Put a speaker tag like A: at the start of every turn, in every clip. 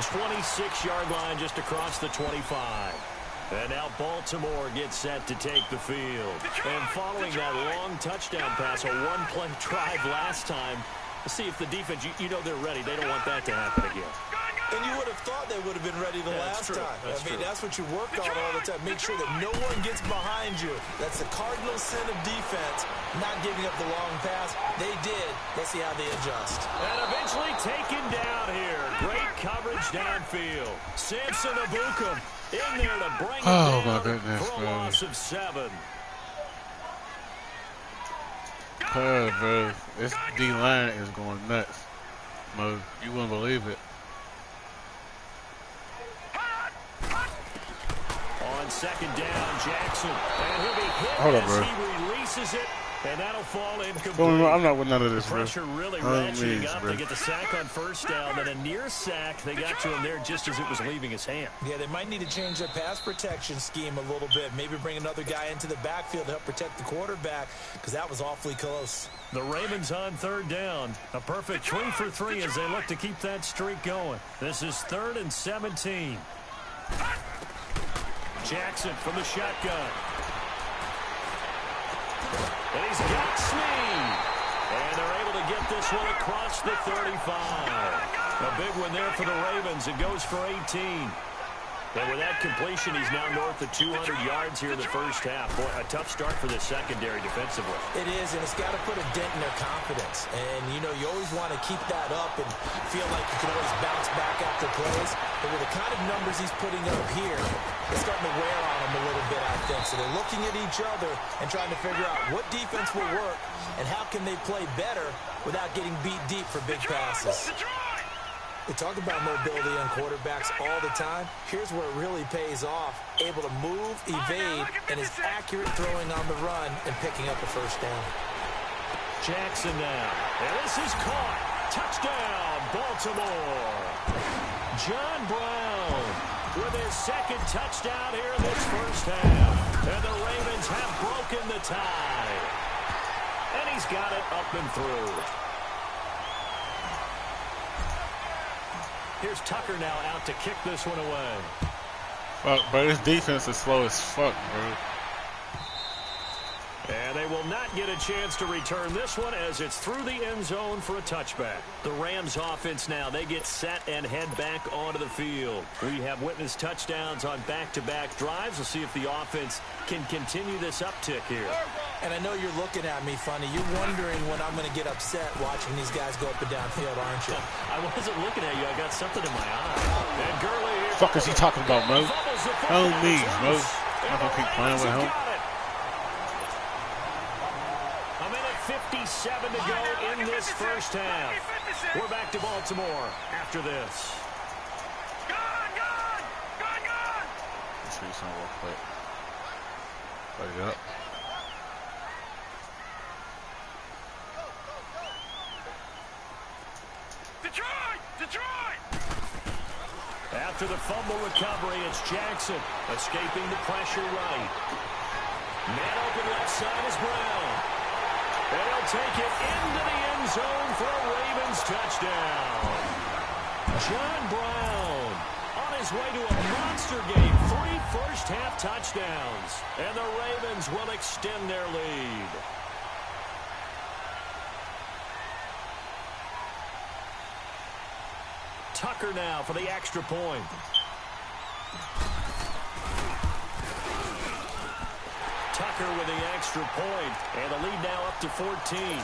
A: 26-yard line just across the 25. And now Baltimore gets set to take the field. And following that long touchdown pass, a one-play drive last time, let's see if the defense, you know they're ready. They don't want that to happen again.
B: And you would have thought they would have been ready the last time. That's what you work on all the time. Make sure that no one gets behind you. That's the cardinal sin of defense, not giving up the long pass. They did. Let's see how they adjust.
A: And eventually taken down here. Great coverage downfield. Samson Ebukam in there to bring it down for a loss of 7.
C: This D-line is going nuts. Mo, you wouldn't believe it.
A: On second down, Jackson. And he'll be hit as he releases it. And that'll fall incomplete.
C: I'm not with none of this,
A: Pressure really ratcheting up. They get the sack on first down. Then a near sack. They got to him there just as it was leaving his hand.
B: Yeah, they might need to change their pass protection scheme a little bit. Maybe bring another guy into the backfield to help protect the quarterback, because that was awfully close.
A: The Ravens on third down. A perfect 3 for 3 as they look to keep that streak going. This is 3rd and 17. Jackson from the shotgun. And he's got Snead. And they're able to get this one across the 35. A big one there for the Ravens. It goes for 18. And with that completion, he's now north of 200 yards here in the first half. Boy, a tough start for the secondary defensively.
B: It is, and it's got to put a dent in their confidence. And, you know, you always want to keep that up and feel like you can always bounce back after plays. But with the kind of numbers he's putting up here, it's starting to wear on them a little bit, I think. So they're looking at each other and trying to figure out what defense will work and how can they play better without getting beat deep for big passes. We talk about mobility on quarterbacks all the time. Here's where it really pays off. Able to move, evade, and is accurate throwing on the run and picking up a first down.
A: Jackson now. And this is caught. Touchdown, Baltimore. John Brown with his second touchdown here in this first half. And the Ravens have broken the tie. And he's got it up and through. Here's Tucker now out to kick this one away.
C: Fuck, bro, this defense is slow as fuck, bro.
A: And they will not get a chance to return this one as it's through the end zone for a touchback. The Rams offense now, they get set and head back onto the field. We have witnessed touchdowns on back-to-back drives. We'll see if the offense can continue this uptick here.
B: And I know you're looking at me funny. You're wondering when I'm going to get upset watching these guys go up and downfield, aren't you?
A: I wasn't looking at you. I got something in my eye. And Gurley here.
C: Fuck is he talking about, Mo? Oh, me, Mo. I'm going to keep playing with him.
A: 57 to go in this first half. We're back to Baltimore after this.
C: Let's see something real quick. Play it up.
A: Detroit! After the fumble recovery, it's Jackson escaping the pressure right. Man open left side is Brown. And he'll take it into the end zone for a Ravens touchdown. John Brown on his way to a monster game. 3 first-half touchdowns. And the Ravens will extend their lead. Tucker now for the extra point. Tucker with the extra point, and the lead now up to 14.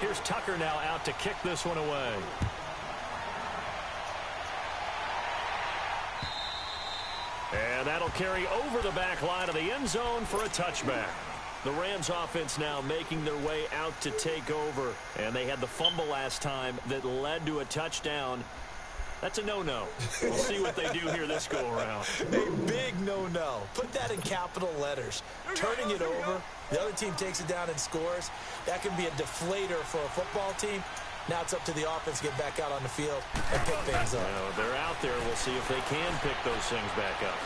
A: Here's Tucker now out to kick this one away. And that'll carry over the back line of the end zone for a touchback. The Rams offense now making their way out to take over, and they had the fumble last time that led to a touchdown. That's a no-no. We'll see what they do here this go-around.
B: A big no-no. Put that in capital letters. Turning it over, the other team takes it down and scores. That can be a deflator for a football team. Now it's up to the offense to get back out on the field and pick things up.
A: They're out there. We'll see if they can pick those things back up.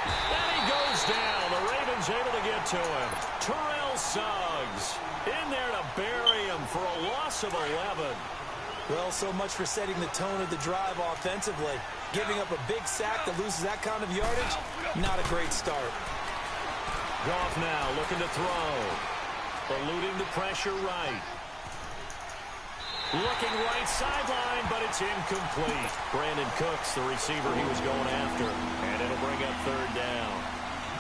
A: And he goes down. The Ravens able to get to him. Terrell Suggs in there to bury him. for a loss of 11.
B: Well, so much for setting the tone of the drive offensively. Giving up a big sack that loses that kind of yardage, not a great start.
A: Goff now looking to throw. Eluding the pressure right. Looking right sideline, but it's incomplete. Brandon Cooks, the receiver he was going after. And it'll bring up third down.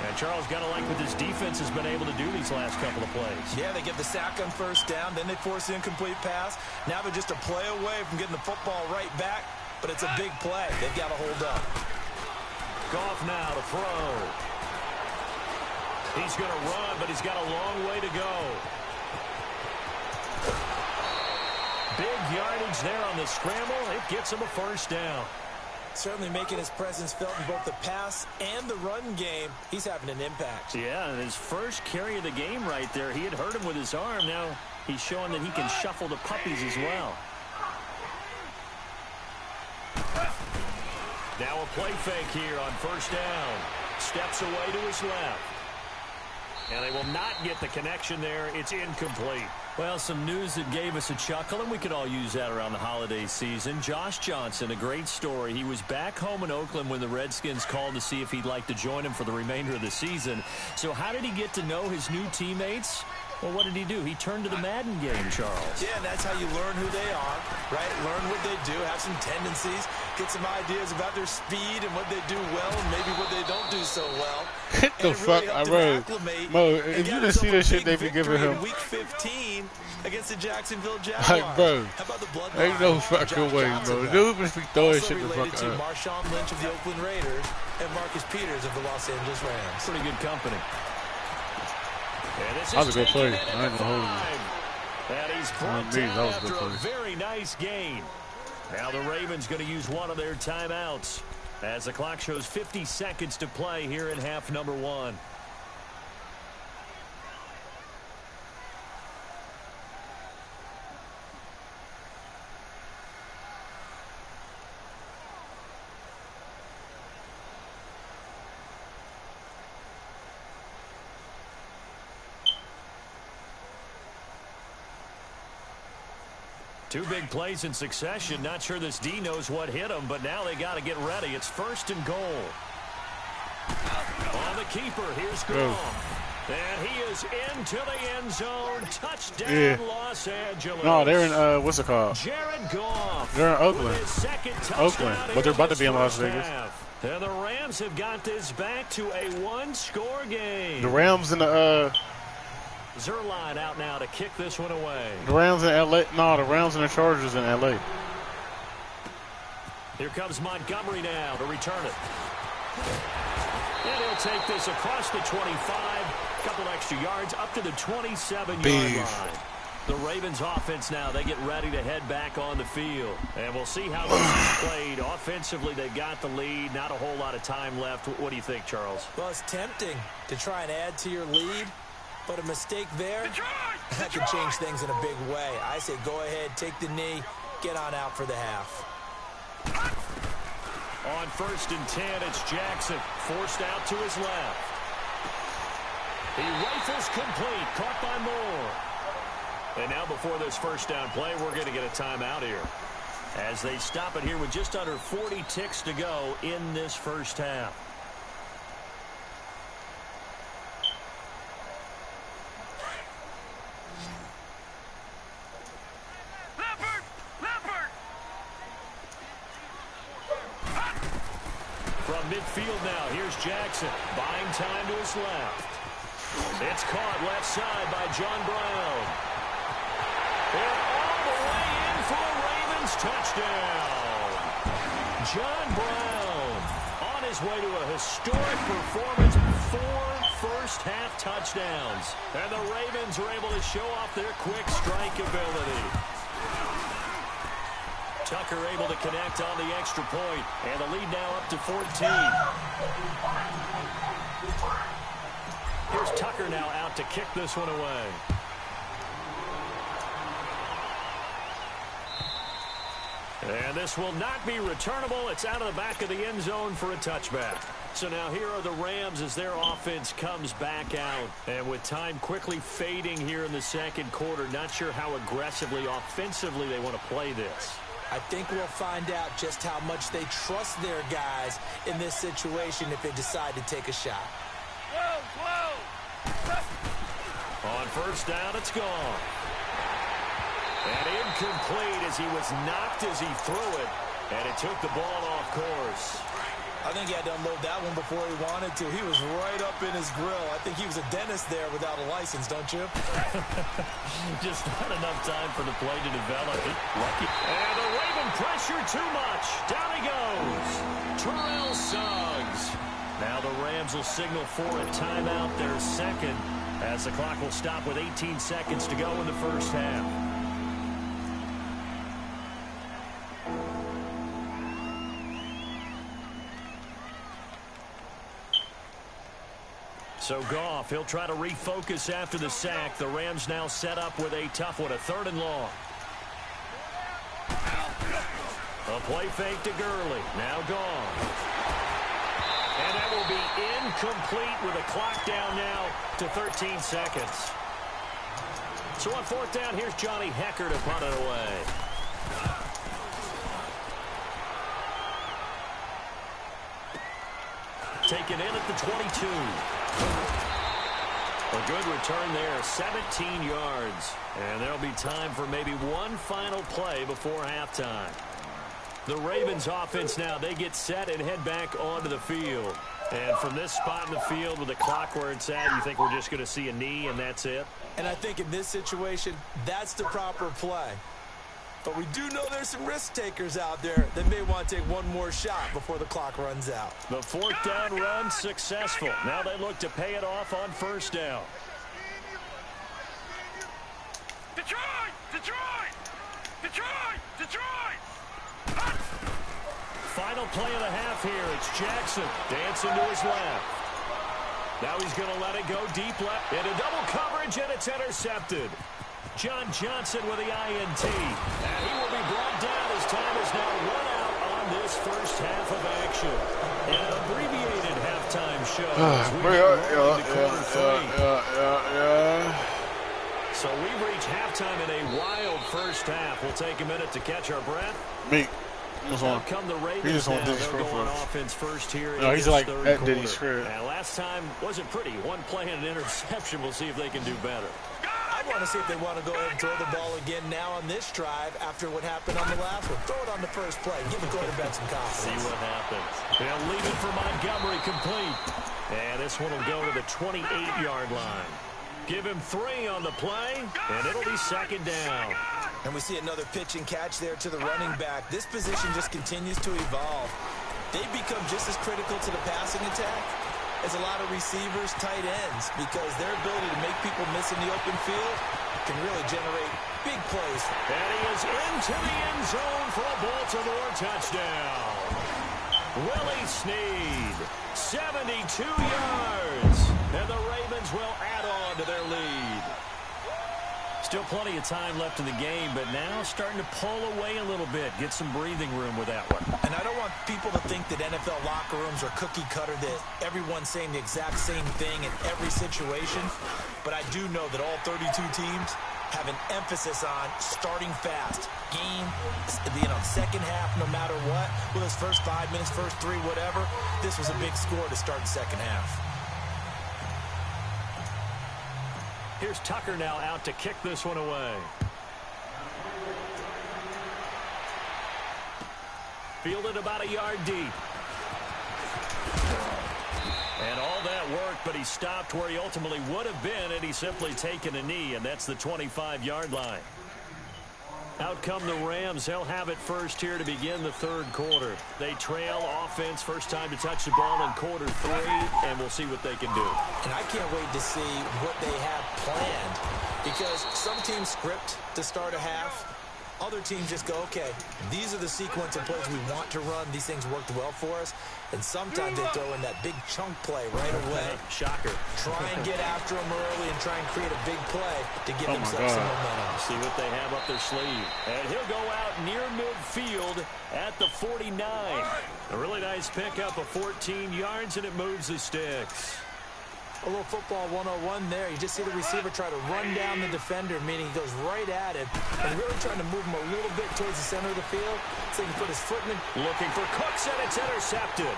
A: And Charles, got to like what this defense has been able to do these last couple of plays.
B: Yeah, they get the sack on first down, then they force an incomplete pass. Now they're just a play away from getting the football right back, but it's a big play. They've got to hold up.
A: Goff now to throw. He's going to run, but he's got a long way to go. Big yardage there on the scramble. It gets him a first down.
B: Certainly making his presence felt in both the pass and the run game. He's having an impact.
A: Yeah, and his first carry of the game right there, he had hurt him with his arm. Now he's showing that he can shuffle the puppies as well. Now a play fake here on first down. Steps away to his left. And they will not get the connection there. It's incomplete. Well, some news that gave us a chuckle, and we could all use that around the holiday season. Josh Johnson, a great story. He was back home in Oakland when the Redskins called to see if he'd like to join him for the remainder of the season. So how did he get to know his new teammates? Well, what did he do? He turned to the Madden game, Charles.
B: Yeah, and that's how you learn who they are, right? Learn what they do, have some tendencies, get some ideas about their speed and what they do well and maybe what they don't do so well.
D: Hit the fuck, I read. Mo, if you didn't see that shit they be giving him.
B: Week 15 against the Jacksonville Jaguars.
D: Like, bro,
B: how about the blood
D: ain't no fucking way, bro. Dude must be throwing
B: also
D: shit the fuck
B: related to
D: up.
B: Marshawn Lynch of the Oakland Raiders and Marcus Peters of the Los Angeles Rams.
A: Pretty good company.
D: That was a good play. I ain't gonna hold you.
A: And he's brought down after a very nice gain. Now the Ravens going to use one of their timeouts as the clock shows 50 seconds to play here in half number one. Two big plays in succession. Not sure this D knows what hit him, but now they got to get ready. It's first and goal. On the keeper, here's Goff. And he is into the end zone. Touchdown, Los Angeles.
D: No, they're in, what's it called?
A: Jared Goff.
D: They're in Oakland. Oakland, but they're about to be in Las Vegas.
A: And the Rams have got this back to a one-score game.
D: The Rams and the,
A: Zerline out now to kick this one away.
D: The Rams in L.A. No, the Rams and the Chargers in L.A.
A: Here comes Montgomery now to return it. And he'll take this across the 25. A couple extra yards up to the 27-yard line. The Ravens offense now, they get ready to head back on the field. And we'll see how this is played. Offensively, they've got the lead. Not a whole lot of time left. What do you think, Charles?
B: Well, it's tempting to try and add to your lead. But a mistake there, that could change things in a big way. I say go ahead, take the knee, get on out for the half.
A: On first and 10, it's Jackson, forced out to his left. He rifles complete, caught by Moore. And now before this first down play, we're going to get a timeout here. As they stop it here with just under 40 ticks to go in this first half. Midfield now. Here's Jackson. Buying time to his left. It's caught left side by John Brown. And all the way in for a Ravens touchdown. John Brown on his way to a historic performance. 4 first-half touchdowns. And the Ravens are able to show off their quick strike ability. Tucker able to connect on the extra point, and the lead now up to 14. Here's Tucker now out to kick this one away. And this will not be returnable. It's out of the back of the end zone for a touchback. So now here are the Rams as their offense comes back out. And with time quickly fading here in the second quarter, not sure how aggressively, offensively they want to play this.
B: I think we'll find out just how much they trust their guys in this situation if they decide to take a shot.
A: On first down, it's gone. And incomplete as he was knocked as he threw it. And it took the ball off course.
B: I think he had to unload that one before he wanted to. He was right up in his grill. I think he was a dentist there without a license, don't you?
A: Just not enough time for the play to develop. Lucky. And the Raven pressure too much. Down he goes. Terrell Suggs. Now the Rams will signal for a timeout, their second, as the clock will stop with 18 seconds to go in the first half. So Goff, he'll try to refocus after the sack. The Rams now set up with a tough one, a 3rd and long. A play fake to Gurley. Now gone. And that will be incomplete with a clock down now to 13 seconds. So on 4th down, here's Johnny Hekker to punt it away. Taken in at the 22. A good return there, 17 yards. And there'll be time for maybe one final play before halftime. The Ravens offense now, they get set and head back onto the field. And from this spot in the field with the clock where it's at, you think we're just going to see a knee and that's it?
B: And I think in this situation, that's the proper play. But we do know there's some risk takers out there that may want to take one more shot before the clock runs out.
A: The 4th down run successful. Now they look to pay it off on 1st down. Detroit! Detroit! Detroit! Detroit! Final play of the half here. It's Jackson dancing to his left. Now he's going to let it go deep left. Into double coverage, and it's intercepted. John Johnson with the INT. And he will be brought down as time is now run out on this first half of action. An abbreviated halftime show. So we've reached halftime in a wild first half. We'll take a minute to catch our breath. Now come the Ravens now. They'll go on offense first here.
D: No, he's like at Diddy's crib.
A: Last time wasn't pretty. One play and an interception. We'll see if they can do better.
B: I want to see if they want to go ahead and throw the ball again now on this drive after what happened on the last one. Throw it on the first play. Give the quarterback some confidence.
A: See what happens. They'll leave it for Montgomery complete. And this one will go to the 28-yard line. Give him 3 on the play, and it'll be 2nd down.
B: And we see another pitch and catch there to the running back. This position just continues to evolve. They become just as critical to the passing attack as a lot of receivers, tight ends, because their ability to make people miss in the open field can really generate big plays.
A: And he is into the end zone for a Baltimore touchdown. Willie Snead, 72 yards. And the Ravens will add on to their lead. Still plenty of time left in the game, but now starting to pull away a little bit. Get some breathing room with that one.
B: And I don't want people to think that NFL locker rooms are cookie cutter, that everyone's saying the exact same thing in every situation. But I do know that all 32 teams have an emphasis on starting fast. Game, second half, no matter what. Whether it's first 5 minutes, first 3, whatever. This was a big score to start the second half.
A: Here's Tucker now out to kick this one away. Fielded about a yard deep. And all that worked, but he stopped where he ultimately would have been, and he's simply taken a knee, and that's the 25-yard line. Out come the Rams. They'll have it first here to begin the 3rd quarter. They trail offense, first time to touch the ball in quarter 3, and we'll see what they can do.
B: And I can't wait to see what they have planned, because some teams script to start a half. Other teams just go, okay, these are the sequence of plays we want to run. These things worked well for us. And sometimes they throw in that big chunk play right away.
A: Shocker.
B: Try and get after them early and try and create a big play to give themselves some momentum.
A: See what they have up their sleeve. And he'll go out near midfield at the 49. A really nice pickup of 14 yards, and it moves the sticks.
B: A little football 101 there. You just see the receiver try to run down the defender, meaning he goes right at it and really trying to move him a little bit towards the center of the field so he can put his foot in it.
A: Looking for Cooks, and it's intercepted.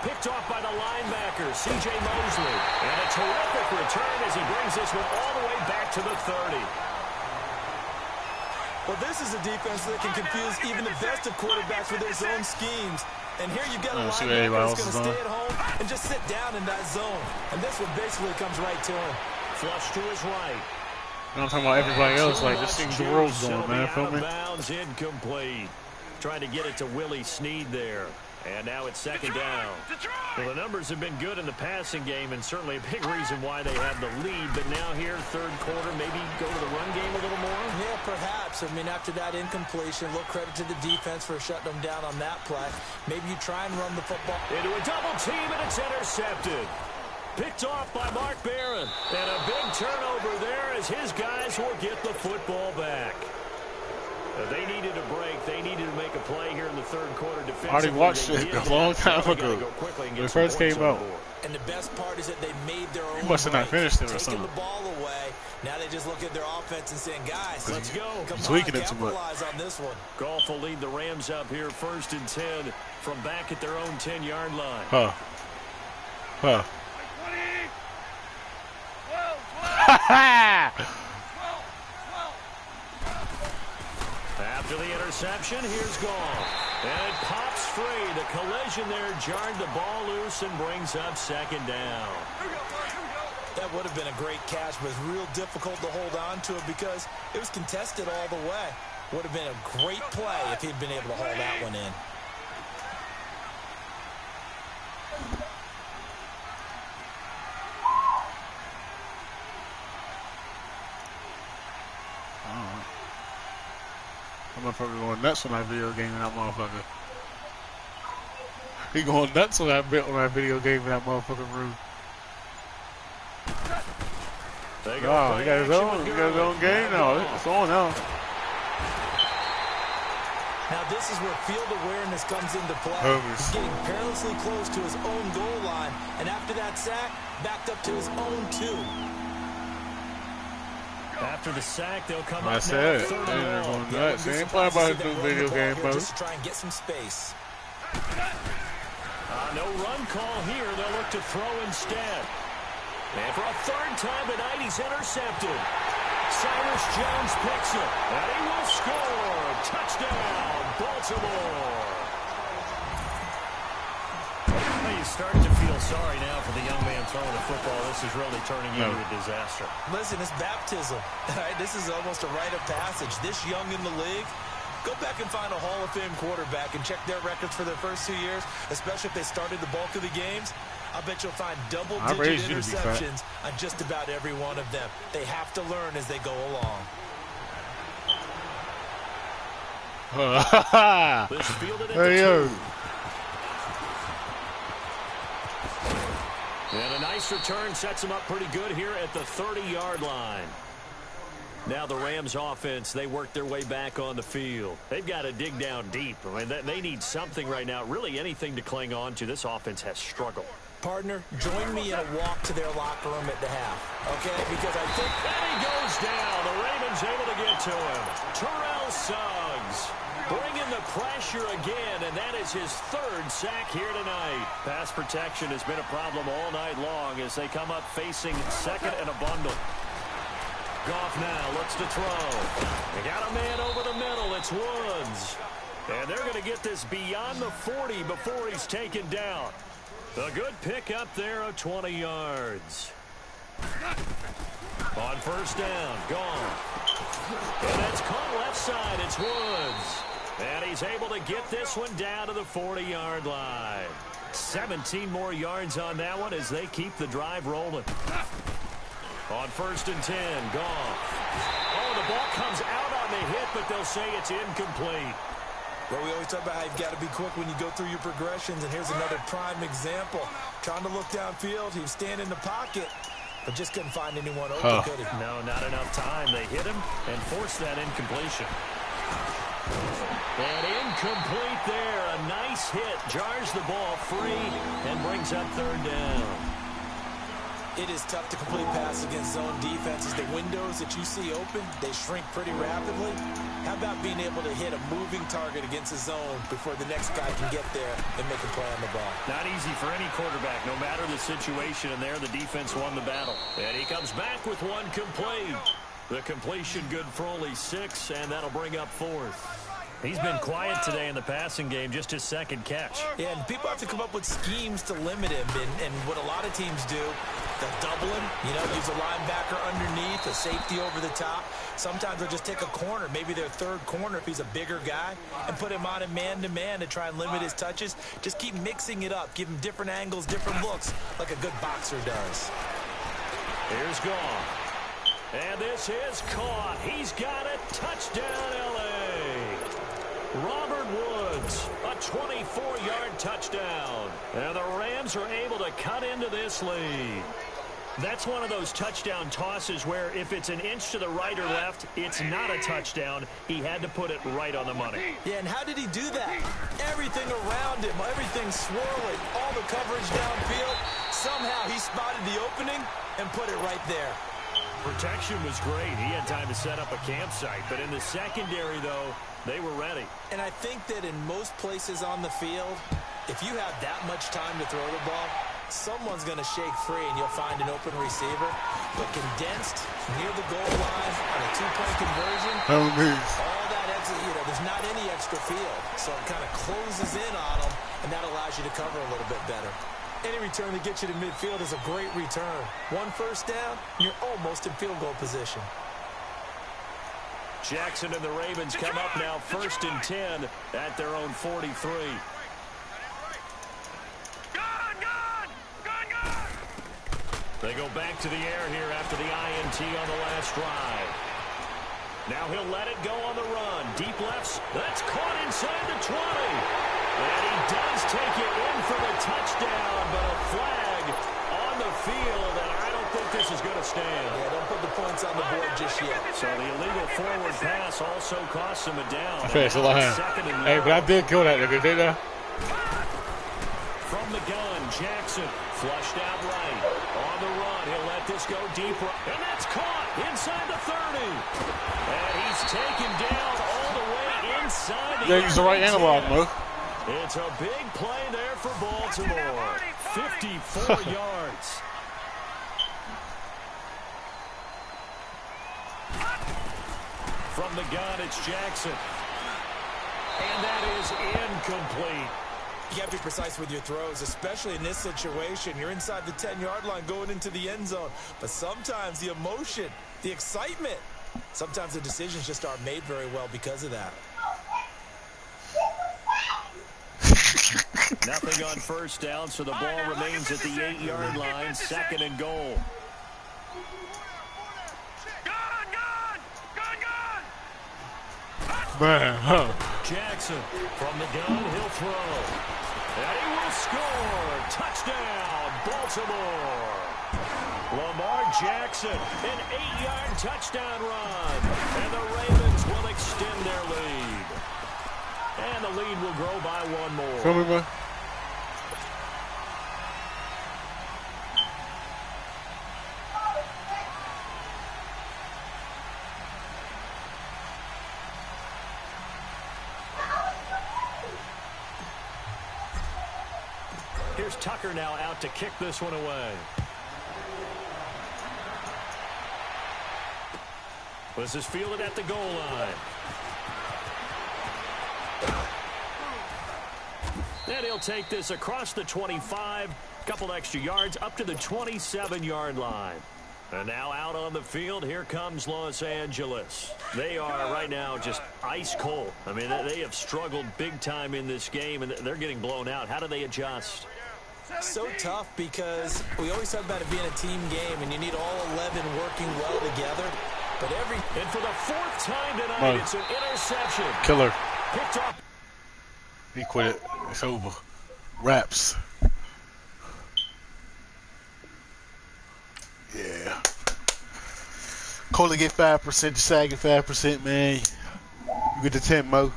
A: Picked off by the linebacker, C.J. Mosley. And a terrific return as he brings this one all the way back to the 30.
B: Well, this is a defense that can confuse even the best of quarterbacks with their zone schemes. And here you've got a linebacker that's going to stay at home and just sit down in that zone. And this one basically comes right to him.
A: Flush to his right.
D: I'm talking about everybody else. Like, this thing's the world's going, man. Feel me?
A: Bounds incomplete. Trying to get it to Willie Snead there. And now it's second down. Well, the numbers have been good in the passing game, and certainly a big reason why they have the lead. But now here, third quarter, maybe go to the run game a little more?
B: Yeah, perhaps. I mean, after that incompletion, a little credit to the defense for shutting them down on that play. Maybe you try and run the football.
A: Into a double team, and it's intercepted. Picked off by Mark Barron. And a big turnover there as his guys will get the football back. They needed a break. They needed to make a play here in the third quarter.
D: I already watched it a long time ago when it first came out.
B: And the best part is that they made their own.
D: You must have not finished it or
B: something.
D: something.
B: The ball away. Now they just look at their offense and saying, guys,
A: let's go.
D: He's tweaking it too much.
B: On this one.
A: Goff will lead the Rams up here first and 10 from back at their own 10-yard line.
D: Huh.
A: After the interception, here's Goff. And it pops free. The collision there jarred the ball loose and brings up second down.
B: That would have been a great catch, but it's real difficult to hold on to it because it was contested all the way. Would have been a great play if he'd been able to hold that one in.
D: That motherfucker going nuts on that video game in that motherfucker. He going nuts on that video game in that motherfucking room. Oh, he got his own game now. It's on now.
B: Now this is where field awareness comes into play. He's getting perilously close to his own goal line, and after that sack, backed up to his own 2.
A: After the sack, they'll come up
D: now. They're going nuts. They ain't playing about his new video game mode.
B: Just to try and get some space.
A: No run call here. They'll look to throw instead. And for a third time tonight, he's intercepted. Cyrus Jones picks it, and he will score. Touchdown, Baltimore. Well, you start to feel sorry now for the young man throwing the football. This is really turning into a disaster.
B: Listen, it's baptism. All right, this is almost a rite of passage. This young in the league, go back and find a Hall of Fame quarterback and check their records for their first 2 years, especially if they started the bulk of the games. I bet you'll find double-digit interceptions on just about every one of them. They have to learn as they go along.
A: This fielded at the 2. And a nice return sets him up pretty good here at the 30-yard line. Now the Rams offense, they work their way back on the field. They've got to dig down deep. I mean, they need something right now, really anything to cling on to. This offense has struggled.
B: Partner, join me in a walk to their locker room at the half, okay? Because I think...
A: And he goes down. The Ravens able to get to him. Terrell Suggs bringing the pressure again, and that is his 3rd sack here tonight. Pass protection has been a problem all night long as they come up facing second and a bundle. Goff now looks to throw. They got a man over the middle. It's Woods. And they're going to get this beyond the 40 before he's taken down. A good pick up there of 20 yards. On first down, Goff. And that's caught left side. It's Woods. And he's able to get this one down to the 40-yard line. 17 more yards on that one as they keep the drive rolling. On first and 10, Goff. Oh, the ball comes out on the hit, but they'll say it's incomplete.
B: Well, we always talk about how you've got to be quick when you go through your progressions, and here's another prime example. Trying to look downfield, he was standing in the pocket, but just couldn't find anyone open, could he?
A: No, not enough time. They hit him and forced that incompletion. And incomplete there. A nice hit. Jars the ball free and brings up third down.
B: It is tough to complete passes against zone defenses. The windows that you see open, they shrink pretty rapidly. How about being able to hit a moving target against a zone before the next guy can get there and make a play on the ball?
A: Not easy for any quarterback, no matter the situation. And there, the defense won the battle. And he comes back with one complete. The completion good for only 6, and that'll bring up fourth. He's been quiet today in the passing game, just his second catch.
B: Yeah, and people have to come up with schemes to limit him. And what a lot of teams do, they'll double him, use a linebacker underneath, a safety over the top. Sometimes they'll just take a corner, maybe their third corner if he's a bigger guy, and put him on a man-to-man to try and limit his touches. Just keep mixing it up, give him different angles, different looks, like a good boxer does.
A: Here's Goff. And this is caught. He's got it. Touchdown, L.A. Robert Woods, a 24-yard touchdown. And the Rams are able to cut into this lead. That's one of those touchdown tosses where if it's an inch to the right or left, it's not a touchdown. He had to put it right on the money.
B: Yeah, and how did he do that? Everything around him, everything swirling, all the coverage downfield. Somehow he spotted the opening and put it right there.
A: Protection was great. He had time to set up a campsite. But in the secondary, though, they were ready.
B: And I think that in most places on the field, if you have that much time to throw the ball, someone's going to shake free and you'll find an open receiver. But condensed near the goal line on a two-point conversion, all that extra, there's not any extra field. So it kind of closes in on them, and that allows you to cover a little bit better. Any return that gets you to midfield is a great return. One first down, you're almost in field goal position.
A: Jackson and the Ravens come up now 1st and 10 at their own 43. They go back to the air here after the INT on the last drive. Now he'll let it go on the run. Deep lefts. That's caught inside the 20. And he does take it in for the touchdown, but a flag on the field, and I don't think this is going to stand.
B: Yeah, don't put the points on the board just yet.
A: So the illegal forward pass also costs him a down.
D: Okay, so hey, but I did kill that nigga, didn't I?
A: From the gun, Jackson flushed out right. On the run, he'll let this go deeper. And that's caught inside the 30. And he's taken down all the way inside the
D: use the right analog, Mo.
A: It's a big play there for Baltimore. 54 yards. From the gun, it's Jackson. And that is incomplete.
B: You have to be precise with your throws, especially in this situation. You're inside the 10-yard line going into the end zone. But sometimes the emotion, the excitement, sometimes the decisions just aren't made very well because of that.
A: Nothing on first down, so the ball remains at the 8-yard line, 2nd and goal.
D: Man,
A: Jackson from the gun, he'll throw. And he will score. Touchdown, Baltimore. Lamar Jackson, an 8-yard touchdown run. And the Ravens will extend their lead. And the lead will grow by one more.
D: Come on, man.
A: Here's Tucker now out to kick this one away. This is fielded at the goal line. And he'll take this across the 25, couple extra yards up to the 27-yard line. And now out on the field, here comes Los Angeles. They are right now just ice cold. I mean, they have struggled big time in this game, and they're getting blown out. How do they adjust?
B: So tough because we always talk about it being a team game, and you need all 11 working well together. But
A: and for the 4th time tonight, it's an interception.
D: Killer.
A: Picked up.
D: He quit. It's over. Raps. Yeah. Kohler get 5%. Desai get 5%, man. You get the 10, Mo.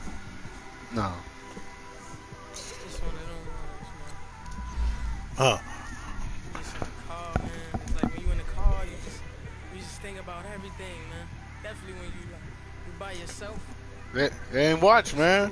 D: No.
E: It's one of them ones, man.
D: Huh.
E: You just in the car, man. It's like when you in the car, you just think about everything, man. Definitely when you by yourself.
D: They ain't watch, man.